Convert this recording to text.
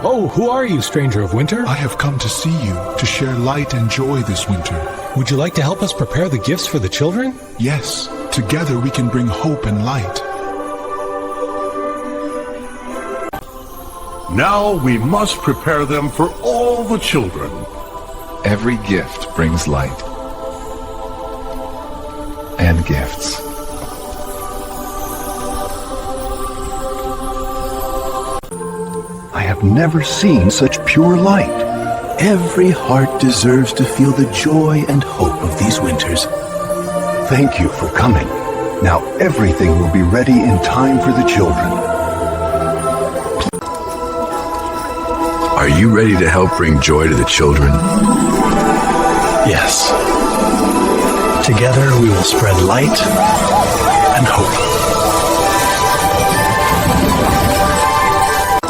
Oh, who are you, stranger of winter? I have come to see you, to share light and joy this winter. Would you like to help us prepare the gifts for the children? Yes, together we can bring hope and light. Now we must prepare them for all the children. Every gift brings light and gifts. I have never seen such pure light. Every heart deserves to feel the joy and hope of these winters. Thank you for coming. Now everything will be ready in time for the children. Are you ready to help bring joy to the children? Yes. Together we will spread light and hope.